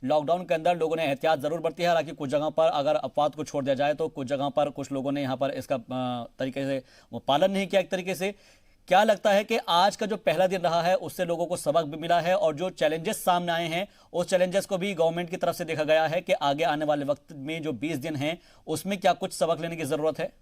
Lockdown के अंदर लोगों ने एहतियात जरूर बरती है, हालांकि कुछ जगहों पर अगर अपवाद को छोड़ दिया जाए तो कुछ जगहों पर कुछ लोगों ने यहाँ पर इसका तरीके से वो पालन नहीं किया एक तरीके से। क्या लगता है कि आज का जो पहला दिन रहा है उससे लोगों को सबक भी मिला है, और जो चैलेंजेस सामने आए हैं उस चैलेंजेस को भी गवर्नमेंट की तरफ से देखा गया है कि आगे आने वाले वक्त में जो 20 दिन हैं उसमें क्या कुछ सबक लेने की जरूरत है?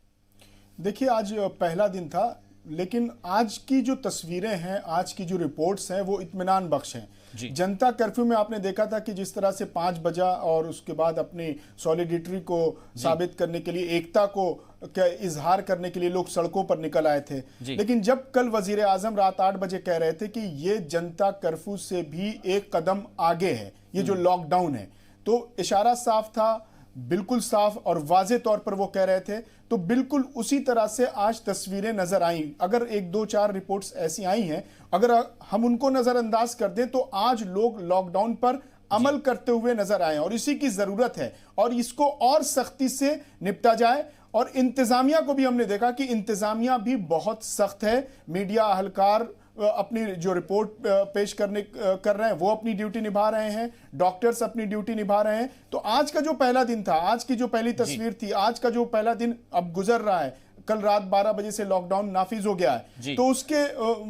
देखिए, आज पहला दिन था, लेकिन आज की जो तस्वीरें हैं, आज की जो रिपोर्ट्स हैं, वो इत्मीनान बख्श हैं। जनता कर्फ्यू में आपने देखा था कि जिस तरह से 5 बजा और उसके बाद अपनी सॉलिडिटी को साबित करने के लिए, एकता को इजहार करने के लिए लोग सड़कों पर निकल आए थे। लेकिन जब कल वजीर आजम रात 8 बजे कह रहे थे कि ये जनता कर्फ्यू से भी एक कदम आगे है, ये जो लॉकडाउन है, तो इशारा साफ था, बिल्कुल साफ और वाजे तौर पर वो कह रहे थे। तो बिल्कुल उसी तरह से आज तस्वीरें नजर आई। अगर 1-2-4 रिपोर्ट्स ऐसी आई हैं, अगर हम उनको नजरअंदाज कर दें तो आज लोग लॉकडाउन पर अमल करते हुए नजर आए और इसी की जरूरत है और इसको और सख्ती से निपटा जाए। और इंतजामिया को भी हमने देखा कि इंतजामिया भी बहुत सख्त है। मीडिया अहलकार अपनी जो रिपोर्ट पेश कर रहे हैं वो अपनी ड्यूटी निभा रहे हैं, डॉक्टर्स अपनी ड्यूटी निभा रहे हैं। तो आज का जो पहला दिन था, आज की जो पहली तस्वीर थी, आज का जो पहला दिन अब गुजर रहा है, कल रात 12 बजे से लॉकडाउन नाफिज हो गया है, तो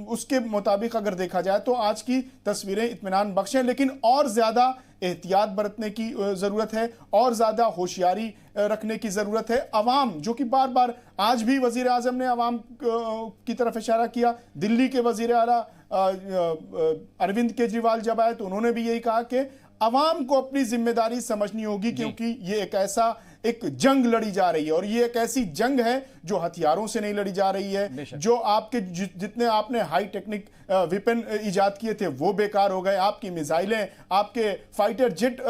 उसके मुताबिक अगर देखा जाए तो आज की तस्वीरें इत्मीनान बख्श हैं। लेकिन और ज्यादा एहतियात बरतने की जरूरत है और ज्यादा होशियारी रखने की जरूरत है। अवाम जो कि बार बार आज भी वजीर आजम ने अवाम की तरफ इशारा किया, दिल्ली के वजीर आला अरविंद केजरीवाल जब आए तो उन्होंने भी यही कहा कि अवाम को अपनी जिम्मेदारी समझनी होगी, क्योंकि ये एक जंग लड़ी जा रही है और ये एक ऐसी जंग है जो हथियारों से नहीं लड़ी जा रही है। जो आपके जितने आपने हाई टेक्निक वेपन इजाद किए थे वो बेकार हो गए, आपकी मिसाइलें, आपके फाइटर जेट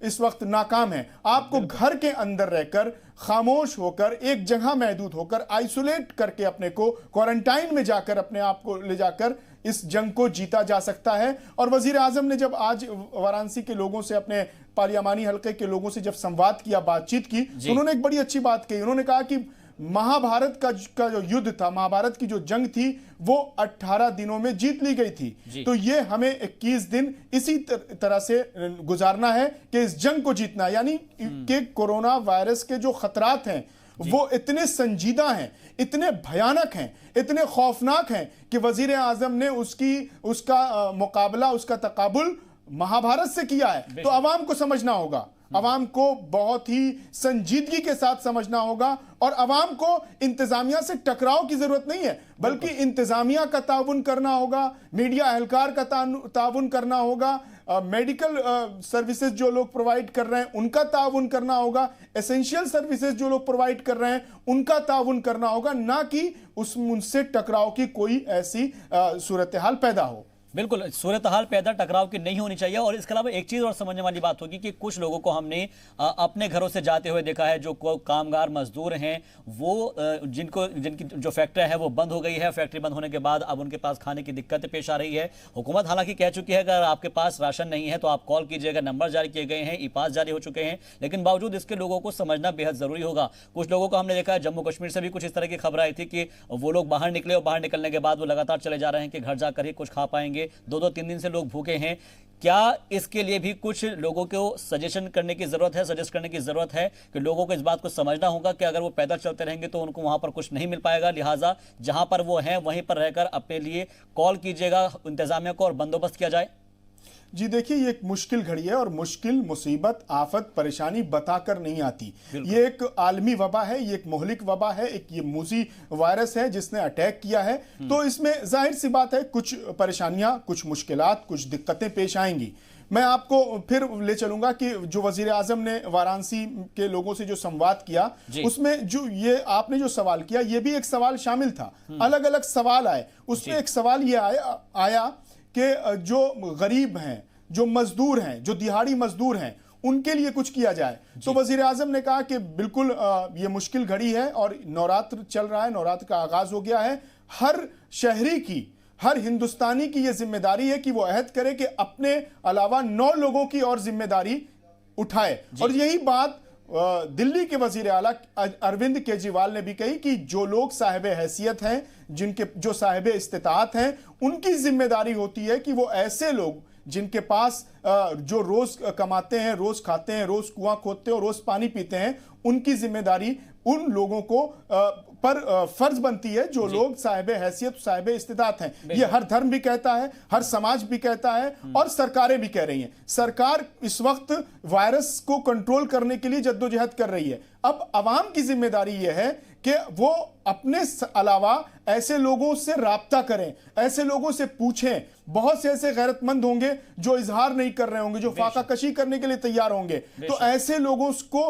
इस वक्त नाकाम हैं। आपको घर के अंदर रहकर खामोश होकर एक जगह महदूद होकर आइसोलेट करके अपने को क्वारंटाइन में जाकर अपने आप को ले जाकर इस जंग को जीता जा सकता है। और वजीर आजम ने जब आज वाराणसी के लोगों से, अपने पार्लियामानी हलके के लोगों से जब संवाद किया, बातचीत की, तो उन्होंने एक बड़ी अच्छी बात कही। उन्होंने कहा कि महाभारत का जो युद्ध था, महाभारत की जो जंग थी, वो 18 दिनों में जीत ली गई थी। तो ये हमें 21 दिन इसी तरह से गुजारना है कि इस जंग को जीतना है। यानी कि कोरोना वायरस के जो खतरात हैं वो इतने संजीदा हैं, इतने भयानक हैं, इतने खौफनाक हैं कि वजीर आजम ने उसका मुकाबला, उसका तकाबुल महाभारत से किया है। तो अवाम को समझना होगा, अवाम को बहुत ही संजीदगी के साथ समझना होगा और अवाम को इंतजामिया से टकराव की जरूरत नहीं है, बल्कि इंतजामिया का ताउन करना होगा, मीडिया अहलकार का ताउन करना होगा, मेडिकल सर्विसेज जो लोग प्रोवाइड कर रहे हैं उनका ताउन करना होगा, एसेंशियल सर्विसेज जो लोग प्रोवाइड कर रहे हैं उनका ताउन करना होगा, ना कि उनसे टकराव की कोई ऐसी सूरत हाल पैदा हो। बिल्कुल, सूरत हाल पैदा टकराव की नहीं होनी चाहिए। और इसके अलावा एक चीज़ और समझने वाली बात होगी कि कुछ लोगों को हमने अपने घरों से जाते हुए देखा है, जो कामगार मजदूर हैं, वो जिनकी जो फैक्ट्री है वो बंद हो गई है। फैक्ट्री बंद होने के बाद अब उनके पास खाने की दिक्कतें पेश आ रही है। हुकूमत हालांकि कह चुकी है अगर आपके पास राशन नहीं है तो आप कॉल कीजिएगा, नंबर जारी किए गए हैं, ई पास जारी हो चुके हैं, लेकिन बावजूद इसके लोगों को समझना बेहद जरूरी होगा। कुछ लोगों को हमने देखा है, जम्मू कश्मीर से भी कुछ इस तरह की खबर आई थी कि वो लोग बाहर निकले और बाहर निकलने के बाद वो लगातार चले जा रहे हैं कि घर जाकर ही कुछ खा पाएंगे, 2-3 दिन से लोग भूखे हैं। क्या इसके लिए भी कुछ लोगों को सजेस्ट करने की जरूरत है कि लोगों को इस बात को समझना होगा कि अगर वो पैदल चलते रहेंगे तो उनको वहां पर कुछ नहीं मिल पाएगा, लिहाजा जहां पर वो हैं वहीं पर रहकर अपने लिए कॉल कीजिएगा इंतजामिया को और बंदोबस्त किया जाए। जी देखिए, ये एक मुश्किल घड़ी है और मुश्किल, मुसीबत, आफत, परेशानी बताकर नहीं आती। ये एक आलमी वबा है, ये एक मोहलिक वबा है, एक ये मूसी वायरस है जिसने अटैक किया है। तो इसमें जाहिर सी बात है कुछ परेशानियां, कुछ मुश्किलात, कुछ दिक्कतें पेश आएंगी। मैं आपको फिर ले चलूंगा कि जो वजीर आजम ने वाराणसी के लोगों से जो संवाद किया, उसमें जो ये आपने जो सवाल किया, ये भी एक सवाल शामिल था। अलग अलग सवाल आए, उसमें एक सवाल ये आया कि जो गरीब हैं, जो मजदूर हैं, जो दिहाड़ी मजदूर हैं, उनके लिए कुछ किया जाए। तो वजीर आजम ने कहा कि बिल्कुल ये मुश्किल घड़ी है और नवरात्र चल रहा है, नवरात्र का आगाज हो गया है। हर शहरी की, हर हिंदुस्तानी की यह जिम्मेदारी है कि वो अहद करे कि अपने अलावा 9 लोगों की और जिम्मेदारी उठाए। और यही बात दिल्ली के वजीर आला अरविंद केजरीवाल ने भी कही कि जो लोग साहिब हैसियत हैं, जो साहिब इस्तिताअत हैं, उनकी जिम्मेदारी होती है कि वो ऐसे लोग जिनके पास जो रोज कमाते हैं, रोज खाते हैं, रोज कुआं खोदते हैं और रोज पानी पीते हैं, उनकी जिम्मेदारी उन लोगों को पर फर्ज बनती है जो लोग साहिब हैसियत, साहिब इस्तिदात हैं। ये हर धर्म भी कहता है, हर समाज भी कहता है और सरकारें भी कह रही हैं। सरकार इस वक्त वायरस को कंट्रोल करने के लिए जद्दोजहद कर रही है। अब अवाम की जिम्मेदारी यह है कि वो अपने अलावा ऐसे लोगों से राब्ता करें, ऐसे लोगों से पूछें। बहुत से ऐसे गैरतमंद होंगे जो इजहार नहीं कर रहे होंगे, जो फाका कशी करने के लिए तैयार होंगे। तो ऐसे लोगों को,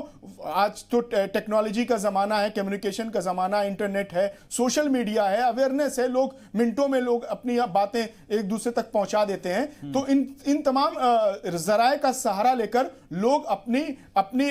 आज तो टेक्नोलॉजी का जमाना है, कम्युनिकेशन का जमाना, इंटरनेट है, सोशल मीडिया है, अवेयरनेस है, लोग मिनटों में लोग अपनी बातें एक दूसरे तक पहुंचा देते हैं। तो इन तमाम जराए का सहारा लेकर लोग अपनी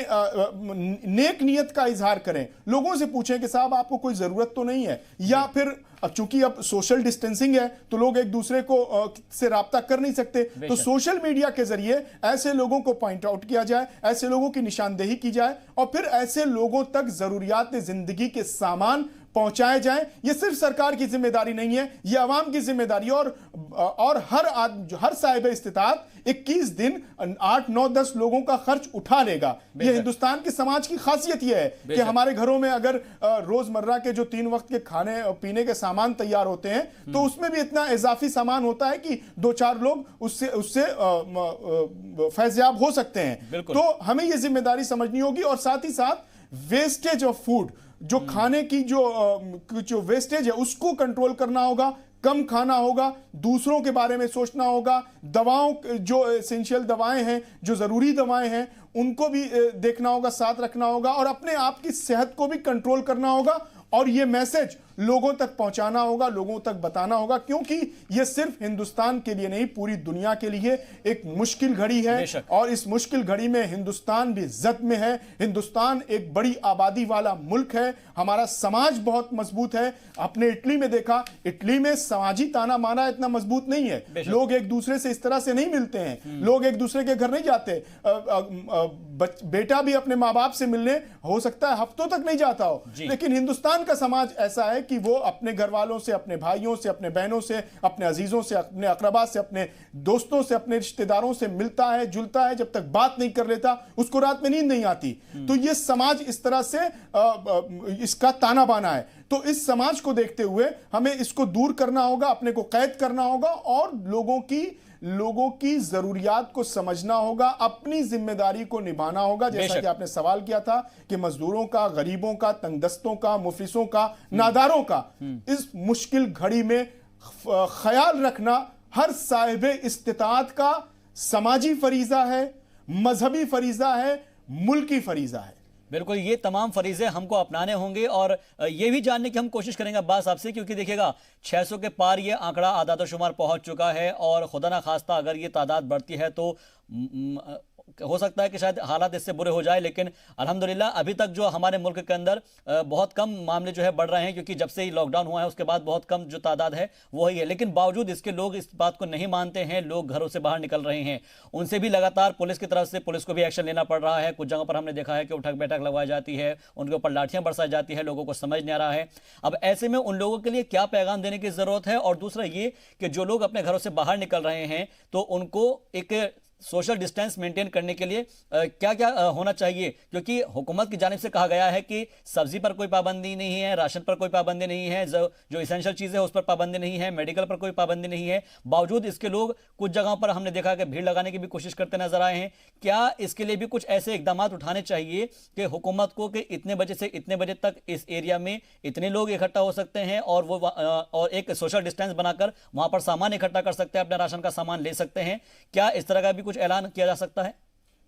नेक नियत का इजहार करें। लोगों से पूछें कि साहब आपको कोई जरूरत तो नहीं है, या फिर अब चूंकि अब सोशल डिस्टेंसिंग है तो लोग एक दूसरे को से राब्ता कर नहीं सकते, तो सोशल मीडिया के जरिए ऐसे लोगों को पॉइंट आउट किया जाए, ऐसे लोगों की निशानदेही की जाए और फिर ऐसे लोगों तक जरूरियात जिंदगी के सामान पहुंचाए जाएं। ये सिर्फ सरकार की जिम्मेदारी नहीं है, ये अवाम की जिम्मेदारी है। और हर साहिब इस्तिताअत 21 दिन 8, 9, 10 लोगों का खर्च उठा लेगा। ये हिंदुस्तान के समाज की खासियत यह है कि हमारे घरों में अगर रोजमर्रा के जो 3 वक्त के खाने और पीने के सामान तैयार होते हैं तो उसमें भी इतना इजाफी सामान होता है कि 2-4 लोग उससे फैज़याब हो सकते हैं। तो हमें ये जिम्मेदारी समझनी होगी और साथ ही साथ वेस्टेज ऑफ फूड, जो खाने की जो वेस्टेज है उसको कंट्रोल करना होगा, कम खाना होगा, दूसरों के बारे में सोचना होगा। दवाओं, जो एसेंशियल दवाएं हैं, जो जरूरी दवाएं हैं, उनको भी देखना होगा, साथ रखना होगा और अपने आप की सेहत को भी कंट्रोल करना होगा। और ये मैसेज लोगों तक पहुंचाना होगा, लोगों तक बताना होगा, क्योंकि ये सिर्फ हिंदुस्तान के लिए नहीं, पूरी दुनिया के लिए एक मुश्किल घड़ी है। और इस मुश्किल घड़ी में हिंदुस्तान भी जद में है। हिंदुस्तान एक बड़ी आबादी वाला मुल्क है, हमारा समाज बहुत मजबूत है। आपने इटली में देखा, इटली में समाजी ताना माना इतना मजबूत नहीं है। लोग एक दूसरे से इस तरह से नहीं मिलते हैं, लोग एक दूसरे के घर नहीं जाते। बेटा भी अपने माँ बाप से मिलने हो सकता है हफ्तों तक नहीं जाता हो, लेकिन हिंदुस्तान का समाज ऐसा है कि वो अपने घर वालों से, अपने भाइयों से, अपने बहनों से, अपने अजीजों से, अपने अकरबा से, अपने दोस्तों से, अपने रिश्तेदारों से मिलता है, जुलता है। जब तक बात नहीं कर लेता उसको रात में नींद नहीं आती। तो ये समाज इस तरह से इसका ताना बाना है। तो इस समाज को देखते हुए हमें इसको दूर करना होगा, अपने को कैद करना होगा और लोगों की जरूरियात को समझना होगा, अपनी जिम्मेदारी को निभाना होगा। जैसा कि आपने सवाल किया था कि मजदूरों का, गरीबों का, तंगदस्तों का, मुफलिसों का, नादारों का इस मुश्किल घड़ी में ख्याल रखना हर साहिब इस्तिताअत का समाजी फरीजा है, मजहबी फरीजा है, मुल्की फरीजा है। बिल्कुल, ये तमाम फरीजे हमको अपनाने होंगे और ये भी जानने की हम कोशिश करेंगे अब्बास आपसे, क्योंकि देखिएगा 600 के पार ये आंकड़ा आदाद-ओ-शुमार पहुंच चुका है और खुदा ना खास्ता अगर ये तादाद बढ़ती है तो हो सकता है कि शायद हालात इससे बुरे हो जाए। लेकिन अल्हम्दुलिल्लाह अभी तक जो हमारे मुल्क के अंदर बहुत कम मामले जो है बढ़ रहे हैं, क्योंकि जब से ही लॉकडाउन हुआ है उसके बाद बहुत कम जो तादाद है वो ही है। लेकिन बावजूद इसके लोग इस बात को नहीं मानते हैं, लोग घरों से बाहर निकल रहे हैं। उनसे भी लगातार पुलिस की तरफ से पुलिस को भी एक्शन लेना पड़ रहा है। कुछ जगहों पर हमने देखा है कि उठक बैठक लगवाई जाती है, उनके ऊपर लाठियां बरसाई जाती है, लोगों को समझ नहीं आ रहा है। अब ऐसे में उन लोगों के लिए क्या पैगाम देने की जरूरत है? और दूसरा ये कि जो लोग अपने घरों से बाहर निकल रहे हैं तो उनको एक सोशल डिस्टेंस मेंटेन करने के लिए क्या क्या होना चाहिए? क्योंकि हुकूमत की जानिब से कहा गया है कि सब्जी पर कोई पाबंदी नहीं है, राशन पर कोई पाबंदी नहीं है, जो इसेंशियल चीज़ें हैं उस पर पाबंदी नहीं है, मेडिकल पर कोई पाबंदी नहीं है। बावजूद इसके लोग कुछ जगहों पर हमने देखा कि भीड़ लगाने की भी कोशिश करते नजर आए हैं। क्या इसके लिए भी कुछ ऐसे इकदाम उठाने चाहिए कि हुकूमत को कि इतने बजे से इतने बजे तक इस एरिया में इतने लोग इकट्ठा हो सकते हैं और एक सोशल डिस्टेंस बनाकर वहां पर सामान इकट्ठा कर सकते हैं, अपने राशन का सामान ले सकते हैं? क्या इस तरह का भी कुछ ऐलान किया जा सकता है?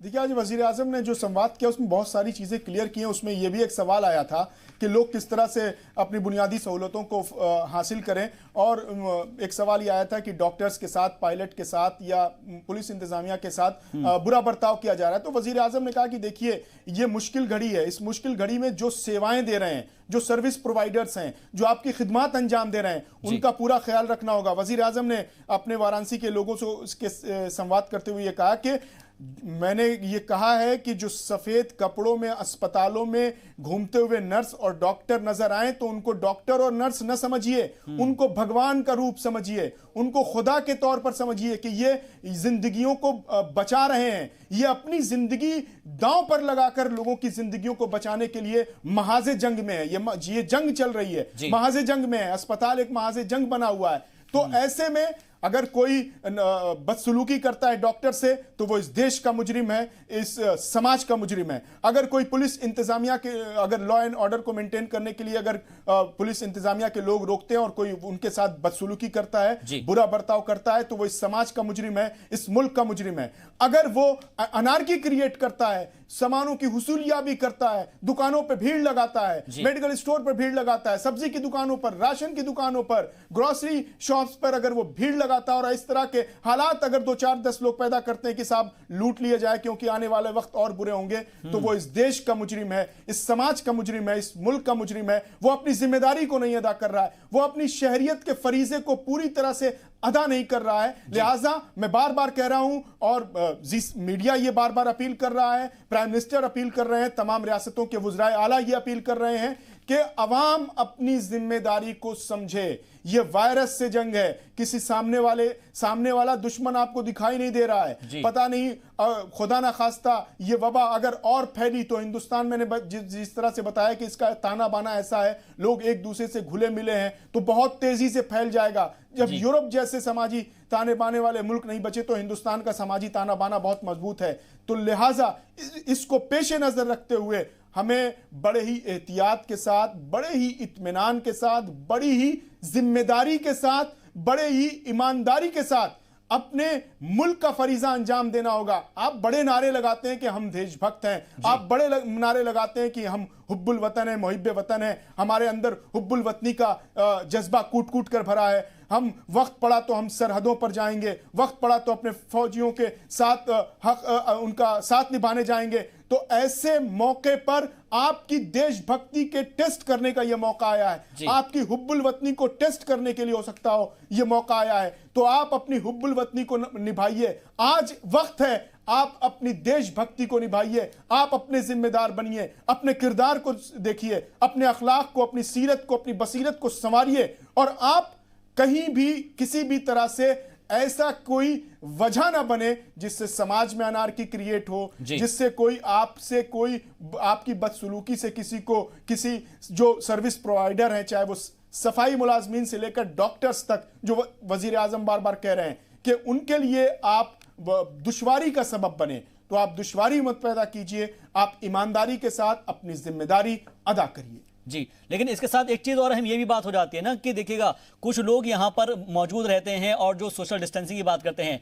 देखिए, आज वजीर आजम ने जो संवाद किया उसमें बहुत सारी चीज़ें क्लियर की हैं। उसमें यह भी एक सवाल आया था कि लोग किस तरह से अपनी बुनियादी सहूलतों को हासिल करें, और एक सवाल यह आया था कि डॉक्टर्स के साथ, पायलट के साथ या पुलिस इंतजामिया के साथ बुरा बर्ताव किया जा रहा है। तो वजीर आजम ने कहा कि देखिए, ये मुश्किल घड़ी है, इस मुश्किल घड़ी में जो सेवाएं दे रहे हैं, जो सर्विस प्रोवाइडर्स हैं, जो आपकी खिदमत अंजाम दे रहे हैं, उनका पूरा ख्याल रखना होगा। वजीर आजम ने अपने वाराणसी के लोगों से उसके संवाद करते हुए ये कहा कि मैंने ये कहा है कि जो सफेद कपड़ों में अस्पतालों में घूमते हुए नर्स और डॉक्टर नजर आए तो उनको डॉक्टर और नर्स न समझिए, उनको भगवान का रूप समझिए, उनको खुदा के तौर पर समझिए कि ये जिंदगियों को बचा रहे हैं। ये अपनी जिंदगी दांव पर लगाकर लोगों की जिंदगियों को बचाने के लिए महाजे जंग में है। ये जंग चल रही है, महाजे जंग में है, अस्पताल एक महाजे जंग बना हुआ है। तो ऐसे में अगर कोई बदसलूकी करता है डॉक्टर से तो वो इस देश का मुजरिम है, इस समाज का मुजरिम है। अगर कोई पुलिस इंतजामिया के, अगर लॉ एंड ऑर्डर को मेंटेन करने के लिए अगर पुलिस इंतजामिया के लोग रोकते हैं और कोई उनके साथ बदसलूकी करता है, बुरा बर्ताव करता है, तो वो इस समाज का मुजरिम है, इस मुल्क का मुजरिम है। अगर वो अनार्की क्रिएट करता है, सामानों की हुसूलियाबी करता है, दुकानों पर भीड़ लगाता है, मेडिकल स्टोर पर भीड़ लगाता है, सब्जी की दुकानों पर, राशन की दुकानों पर, ग्रोसरी शॉप्स पर अगर वो भीड़ लगाता है और इस तरह के हालात अगर 2-4-10 लोग पैदा करते हैं कि साहब लूट लिया जाए क्योंकि आने वाले वक्त और बुरे होंगे, तो वो इस देश का मुजरिम है, इस समाज का मुजरिम है, इस मुल्क का मुजरिम है। वो अपनी जिम्मेदारी को नहीं अदा कर रहा है, वो अपनी शहरियत के फरीजे को पूरी तरह से अदा नहीं कर रहा है। लिहाजा मैं बार बार कह रहा हूं और मीडिया ये बार बार अपील कर रहा है, प्राइम मिनिस्टर अपील कर रहे हैं, तमाम रियासतों के वुज़राए आला ये अपील कर रहे हैं कि अवाम अपनी जिम्मेदारी को समझे। ये वायरस से जंग है, किसी सामने वाला दुश्मन आपको दिखाई नहीं दे रहा है। पता नहीं खुदा ना खास्ता ये वबा अगर और फैली तो हिंदुस्तान, मैंने जिस तरह से बताया कि इसका ताना बाना ऐसा है, लोग एक दूसरे से घुले मिले हैं, तो बहुत तेजी से फैल जाएगा। जब यूरोप जैसे समाजी ताने बाने वाले मुल्क नहीं बचे तो हिंदुस्तान का समाजी ताना बाना बहुत मजबूत है। तो लिहाजा इसको पेशे नजर रखते हुए हमें बड़े ही एहतियात के साथ, बड़े ही इत्मीनान के साथ, बड़ी ही जिम्मेदारी के साथ, बड़े ही ईमानदारी के साथ अपने मुल्क का फरीजा अंजाम देना होगा। आप बड़े नारे लगाते हैं कि हम देशभक्त हैं, आप बड़े नारे लगाते हैं कि हम हुब्बुल वतन है, मुहिब्बे वतन है, हमारे अंदर हुब्बुल वतनी का जज्बा कूट कूट कर भरा है। हम वक्त पड़ा तो हम सरहदों पर जाएंगे, वक्त पड़ा तो अपने फौजियों के साथ उनका साथ निभाने जाएंगे। तो ऐसे मौके पर आपकी देशभक्ति के टेस्ट करने का यह मौका आया है, आपकी हुब्बुल वतनी को टेस्ट करने के लिए हो सकता हो यह मौका आया है। तो आप अपनी हुब्बुल वतनी को निभाइए, आज वक्त है, आप अपनी देशभक्ति को निभाइए, आप अपने जिम्मेदार बनिए, अपने किरदार को देखिए, अपने अखलाक को, अपनी सीरत को, अपनी बसीरत को संवारिए। और आप कहीं भी किसी भी तरह से ऐसा कोई वजह ना बने जिससे समाज में अनार्की क्रिएट हो, जिससे कोई आपसे कोई आपकी बदसलूकी से किसी जो सर्विस प्रोवाइडर हैं, चाहे वो सफाई मुलाजमीन से लेकर डॉक्टर्स तक, जो वजीर आजम बार बार कह रहे हैं कि उनके लिए आप दुश्वारी का सबब बने, तो आप दुश्वारी मत पैदा कीजिए, आप ईमानदारी के साथ अपनी जिम्मेदारी अदा करिए। जी, लेकिन इसके साथ एक चीज और हम ये भी बात हो जाती है ना कि देखिएगा, कुछ लोग यहां पर मौजूद रहते हैं और जो सोशल डिस्टेंसिंग की बात करते हैं।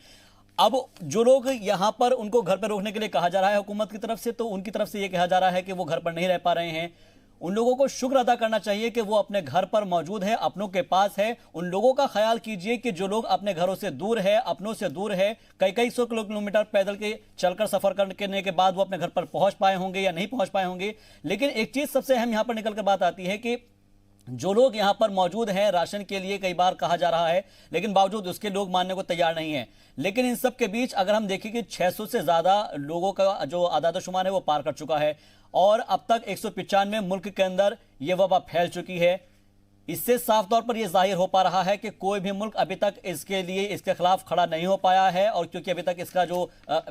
अब जो लोग यहां पर उनको घर पर रोकने के लिए कहा जा रहा है हुकूमत की तरफ से, तो उनकी तरफ से ये कहा जा रहा है कि वो घर पर नहीं रह पा रहे हैं। उन लोगों को शुक्र अदा करना चाहिए कि वो अपने घर पर मौजूद है, अपनों के पास है। उन लोगों का ख्याल कीजिए कि जो लोग अपने घरों से दूर है, अपनों से दूर है, कई सौ किलोमीटर पैदल के चलकर सफर करने के बाद वो अपने घर पर पहुंच पाए होंगे या नहीं पहुंच पाए होंगे। लेकिन एक चीज सबसे अहम यहां पर निकल कर बात आती है कि जो लोग यहां पर मौजूद हैं, राशन के लिए कई बार कहा जा रहा है, लेकिन बावजूद उसके लोग मानने को तैयार नहीं है। लेकिन इन सब के बीच अगर हम देखें कि 600 से ज्यादा लोगों का जो आदादोशुमार है वो पार कर चुका है और अब तक 195 मुल्क के अंदर यह वबा फैल चुकी है। इससे साफ तौर पर यह जाहिर हो पा रहा है कि कोई भी मुल्क अभी तक इसके खिलाफ खड़ा नहीं हो पाया है, और क्योंकि अभी तक इसका जो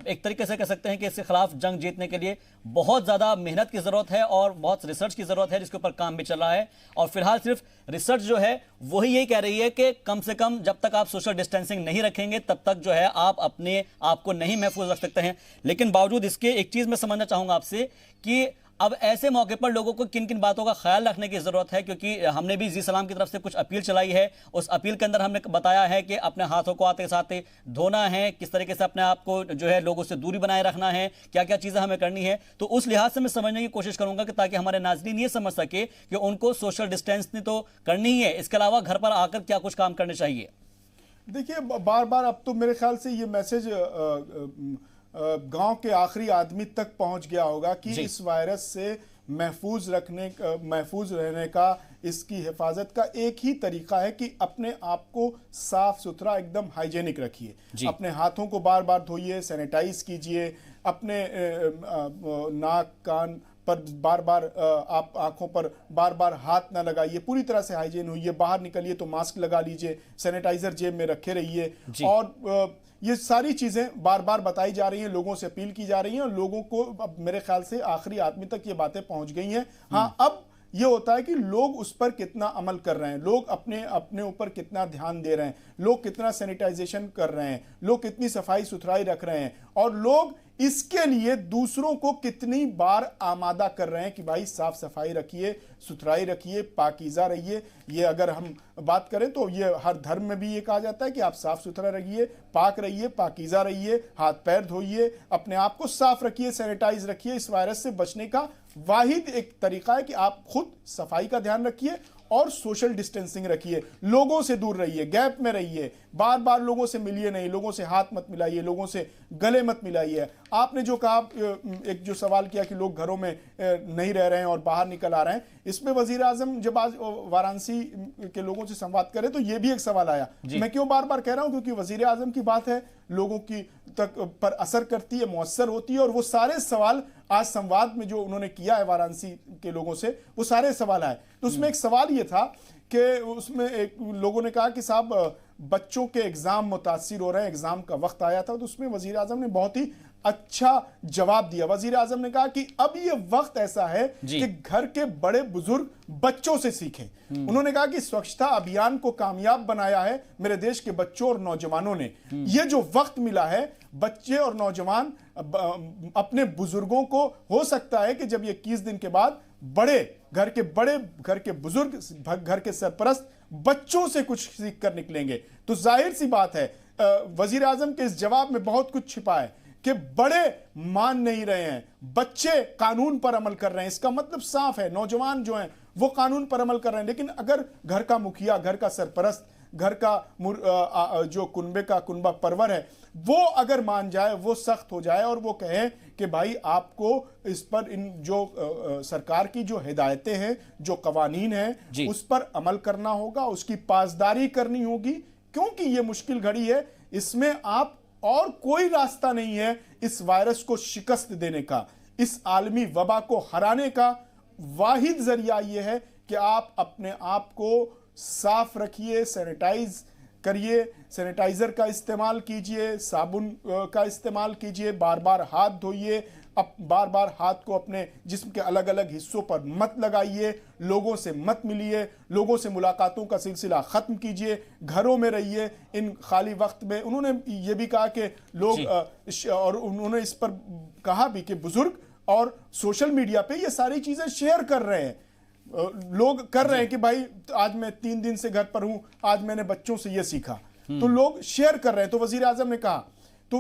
एक तरीके से कह सकते हैं कि इसके खिलाफ जंग जीतने के लिए बहुत ज्यादा मेहनत की जरूरत है और बहुत रिसर्च की जरूरत है, जिसके ऊपर काम भी चल रहा है। और फिलहाल सिर्फ रिसर्च जो है वही यही कह रही है कि कम से कम जब तक आप सोशल डिस्टेंसिंग नहीं रखेंगे तब तक जो है आप अपने आप को नहीं महफूज रख सकते हैं। लेकिन बावजूद इसके एक चीज मैं समझना चाहूंगा आपसे कि अब ऐसे मौके पर लोगों को किन किन बातों का ख्याल रखने की जरूरत है, क्योंकि हमने भी जी सलाम की तरफ से कुछ अपील चलाई है। उस अपील के अंदर हमने बताया है कि अपने हाथों को आते साथ धोना है, किस तरीके से अपने आप को जो है लोगों से दूरी बनाए रखना है, क्या क्या चीजें हमें करनी है। तो उस लिहाज से मैं समझने की कोशिश करूंगा कि ताकि हमारे नाज़रीन ये समझ सके कि उनको सोशल डिस्टेंसिंग तो करनी ही है, इसके अलावा घर पर आकर क्या कुछ काम करने चाहिए। देखिए, बार बार अब तो मेरे ख्याल से ये मैसेज गांव के आखिरी आदमी तक पहुंच गया होगा कि इस वायरस से महफूज रहने का, इसकी हिफाजत का एक ही तरीका है कि अपने आप को साफ सुथरा एकदम हाइजेनिक रखिए। अपने हाथों को बार बार धोइए, सैनिटाइज कीजिए, अपने नाक कान पर बार बार, आप आंखों पर बार बार हाथ ना लगाइए, पूरी तरह से हाइजीन होइए। बाहर निकलिए तो मास्क लगा लीजिए, सैनिटाइजर जेब में रखे रहिए। और ये सारी चीजें बार बार बताई जा रही हैं, लोगों से अपील की जा रही हैं, और लोगों को अब मेरे ख्याल से आखिरी आदमी तक ये बातें पहुंच गई हैं। हाँ, अब ये होता है कि लोग उस पर कितना अमल कर रहे हैं, लोग अपने ऊपर कितना ध्यान दे रहे हैं, लोग कितना सैनिटाइजेशन कर रहे हैं, लोग कितनी सफाई सुथराई रख रहे हैं, और लोग इसके लिए दूसरों को कितनी बार आमादा कर रहे हैं कि भाई साफ सफाई रखिए, सुथराई रखिए, पाकीज़ा रहिए। ये अगर हम बात करें तो ये हर धर्म में भी ये कहा जाता है कि आप साफ सुथरा रहिए, पाक रहिए, पाकीज़ा रहिए, हाथ पैर धोइए, अपने आप को साफ रखिए, सैनिटाइज रखिए। इस वायरस से बचने का वाहिद एक तरीका है कि आप खुद सफाई का ध्यान रखिए और सोशल डिस्टेंसिंग रखिए, लोगों से दूर रहिए, गैप में रहिए, बार बार लोगों से मिलिए नहीं, लोगों से हाथ मत मिलाइए, लोगों से गले मत मिलाइए। आपने जो कहा, एक जो सवाल किया कि लोग घरों में नहीं रह रहे हैं और बाहर निकल आ रहे हैं, इसमें वजीर आजम जब आज वाराणसी के लोगों से संवाद करे तो ये भी एक सवाल आया। मैं क्यों बार बार कह रहा हूं, क्योंकि वजीर आजम की बात है, लोगों की तक पर असर करती है, मुअस्सर होती है, और वो सारे सवाल आज संवाद में जो उन्होंने किया है वाराणसी के लोगों से, वो सारे सवाल आए। तो उसमें एक सवाल ये था कि उसमें एक लोगों ने कहा कि साहब बच्चों के एग्जाम मुतासिर हो रहे हैं, एग्जाम का वक्त आया था। तो उसमें वजीर आजम ने बहुत ही अच्छा जवाब दिया। वजीर आजम ने कहा कि अब ये वक्त ऐसा है कि घर के बड़े बुजुर्ग बच्चों से सीखें। उन्होंने कहा कि स्वच्छता अभियान को कामयाब बनाया है मेरे देश के बच्चों और नौजवानों ने। ये जो वक्त मिला है, बच्चे और नौजवान अपने बुजुर्गों को, हो सकता है कि जब ये 21 दिन के बाद घर के बुजुर्ग, घर के सरपरस्त बच्चों से कुछ सीख कर निकलेंगे। तो जाहिर सी बात है, वजीर आजम के इस जवाब में बहुत कुछ छिपा है कि बड़े मान नहीं रहे हैं, बच्चे कानून पर अमल कर रहे हैं। इसका मतलब साफ है, नौजवान जो हैं वो कानून पर अमल कर रहे हैं। लेकिन अगर घर का मुखिया, घर का सरपरस्त, घर का जो कुनबा परवर है, वो अगर मान जाए, वो सख्त हो जाए और वो कहे कि भाई आपको इस पर, इन जो सरकार की जो हिदायतें हैं, जो कवानीन हैं, उस पर अमल करना होगा, उसकी पासदारी करनी होगी, क्योंकि ये मुश्किल घड़ी है, इसमें आप और कोई रास्ता नहीं है इस वायरस को शिकस्त देने का, इस आलमी वबा को हराने का। वाहिद जरिया यह है कि आप अपने आप को साफ रखिए, सैनिटाइज करिए, सैनिटाइजर का इस्तेमाल कीजिए, साबुन का इस्तेमाल कीजिए, बार बार हाथ धोइए, अब बार बार हाथ को अपने जिस्म के अलग अलग हिस्सों पर मत लगाइए, लोगों से मत मिलिए, लोगों से मुलाकातों का सिलसिला खत्म कीजिए, घरों में रहिए इन खाली वक्त में। उन्होंने ये भी कहा कि लोग और उन्होंने इस पर कहा भी कि बुजुर्ग और सोशल मीडिया पे ये सारी चीजें शेयर कर रहे हैं, लोग कर रहे हैं कि भाई आज मैं 3 दिन से घर पर हूं, आज मैंने बच्चों से ये सीखा, तो लोग शेयर कर रहे हैं। तो वजीर आजम ने कहा तो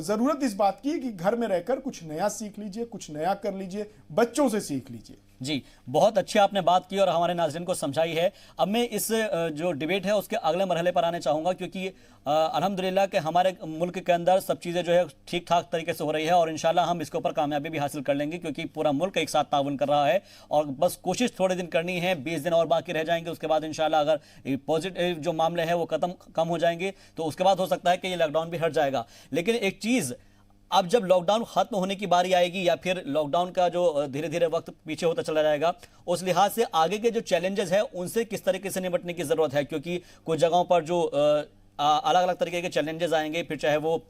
जरूरत इस बात की कि घर में रहकर कुछ नया सीख लीजिए, कुछ नया कर लीजिए, बच्चों से सीख लीजिए। जी, बहुत अच्छी आपने बात की और हमारे नाज़रीन को समझाई है। अब मैं इस जो डिबेट है उसके अगले मरहले पर आने चाहूँगा, क्योंकि अल्हम्दुलिल्लाह के हमारे मुल्क के अंदर सब चीज़ें जो है ठीक ठाक तरीके से हो रही है और इंशाल्लाह हम इसके ऊपर कामयाबी भी हासिल कर लेंगे, क्योंकि पूरा मुल्क एक साथ ताउन कर रहा है। और बस कोशिश थोड़े दिन करनी है, 20 दिन और बाकी रह जाएंगे, उसके बाद इंशाल्लाह अगर पॉजिटिव जो मामले हैं वो कम हो जाएंगे तो उसके बाद हो सकता है कि ये लॉकडाउन भी हट जाएगा। लेकिन एक चीज़, अब जब लॉकडाउन खत्म होने की बारी आएगी या फिर लॉकडाउन का जो धीरे धीरे वक्त पीछे होता चला जाएगा, उस लिहाज से आगे के जो चैलेंजेस हैं उनसे किस तरीके से निपटने की जरूरत है, क्योंकि कुछ जगहों पर जो अलग अलग तरीके के चैलेंजेस आएंगे, फिर चाहे वो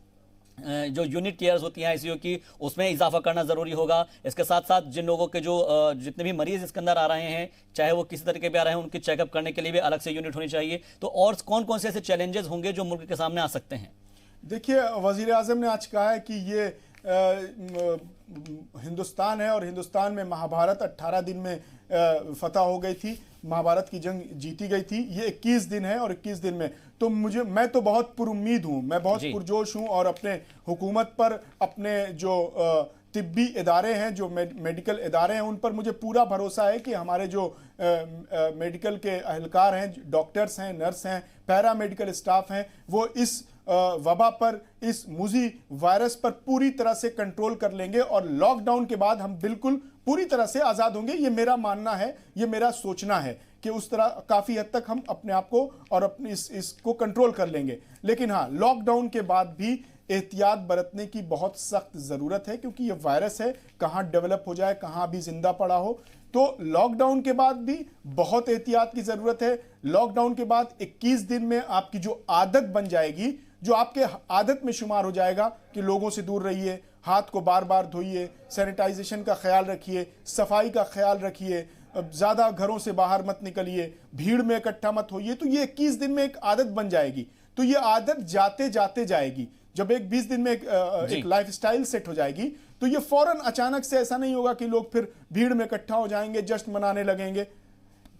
जो यूनिट केयर्स होती हैं आईसीयू की, उसमें इजाफा करना जरूरी होगा। इसके साथ साथ जिन लोगों के जो जितने भी मरीज इसके अंदर आ रहे हैं, चाहे वो किसी तरीके पे आ रहे हैं, उनकी चेकअप करने के लिए भी अलग से यूनिट होनी चाहिए। तो और कौन कौन से ऐसे चैलेंजेस होंगे जो मुल्क के सामने आ सकते हैं? देखिए, वजीर आजम ने आज कहा है कि ये हिंदुस्तान है और हिंदुस्तान में महाभारत 18 दिन में फतह हो गई थी, महाभारत की जंग जीती गई थी। ये 21 दिन है और 21 दिन में तो मैं तो बहुत पुरुम्मीद हूँ, मैं बहुत पुरजोश हूँ और अपने हुकूमत पर, अपने जो तिब्बी इदारे हैं, जो मेडिकल इदारे हैं, उन पर मुझे पूरा भरोसा है कि हमारे जो मेडिकल के अहलकार हैं, डॉक्टर्स हैं, नर्स हैं, पैरा मेडिकल स्टाफ हैं, वो इस वबा पर, इस मूजी वायरस पर पूरी तरह से कंट्रोल कर लेंगे और लॉकडाउन के बाद हम बिल्कुल पूरी तरह से आजाद होंगे। ये मेरा मानना है, ये मेरा सोचना है कि उस तरह काफी हद तक हम अपने आप को और अपनी इसको कंट्रोल कर लेंगे। लेकिन हाँ, लॉकडाउन के बाद भी एहतियात बरतने की बहुत सख्त जरूरत है, क्योंकि ये वायरस है, कहां डेवलप हो जाए, कहां भी जिंदा पड़ा हो। तो लॉकडाउन के बाद भी बहुत एहतियात की जरूरत है। लॉकडाउन के बाद 21 दिन में आपकी जो आदत बन जाएगी, जो आपके आदत में शुमार हो जाएगा कि लोगों से दूर रहिए, हाथ को बार बार धोइए, सैनिटाइजेशन का ख्याल रखिए, सफाई का ख्याल रखिए, ज्यादा घरों से बाहर मत निकलिए, भीड़ में इकट्ठा मत होइए, तो ये 21 दिन में एक आदत बन जाएगी। तो ये आदत जाते जाते जाएगी। जब एक 20 दिन में एक लाइफस्टाइल सेट हो जाएगी, तो ये फौरन अचानक से ऐसा नहीं होगा कि लोग फिर भीड़ में इकट्ठा हो जाएंगे, जश्न मनाने लगेंगे।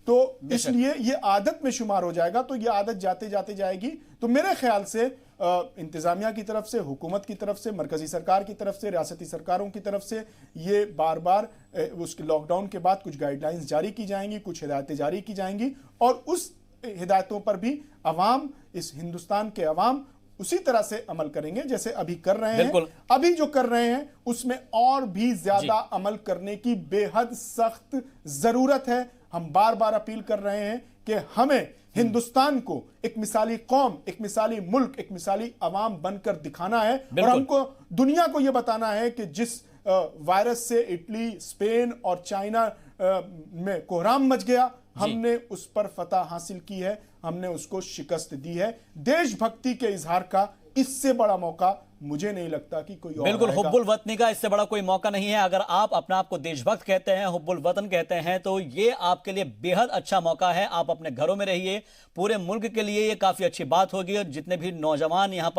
तो इसलिए ये आदत में शुमार हो जाएगा। तो ये आदत जाते जाते जाएगी। तो मेरे ख्याल से इंतजामिया की तरफ से, हुकूमत की तरफ से, मरकजी सरकार की तरफ से, रियासती सरकारों की तरफ से ये बार बार उसके लॉकडाउन के बाद कुछ गाइडलाइंस जारी की जाएंगी, कुछ हिदायतें जारी की जाएंगी, और उस हिदायतों पर भी अवाम, इस हिंदुस्तान के अवाम उसी तरह से अमल करेंगे जैसे अभी कर रहे हैं। अभी जो कर रहे हैं उसमें और भी ज्यादा अमल करने की बेहद सख्त जरूरत है। हम बार बार अपील कर रहे हैं कि हमें हिंदुस्तान को एक मिसाली कौम, एक मिसाली मुल्क, एक मिसाली अवाम बनकर दिखाना है, और हमको दुनिया को यह बताना है कि जिस वायरस से इटली, स्पेन और चाइना में कोहराम मच गया, हमने उस पर फतह हासिल की है, हमने उसको शिकस्त दी है। देशभक्ति के इजहार का इससे बड़ा मौका मुझे नहीं लगता कि कोई और बिल्कुल, हुब्बुल वतनी का इससे बड़ा कोई मौका नहीं है। अगर आप अपने आप को देशभक्त कहते हैं, हुब्बुल वतन कहते हैं, तो ये आपके लिए बेहद अच्छा मौका है। आप अपने घरों में रहिए, पूरे मुल्क के लिए ये काफी अच्छी बात होगी। और जितने भी नौजवान यहाँ पर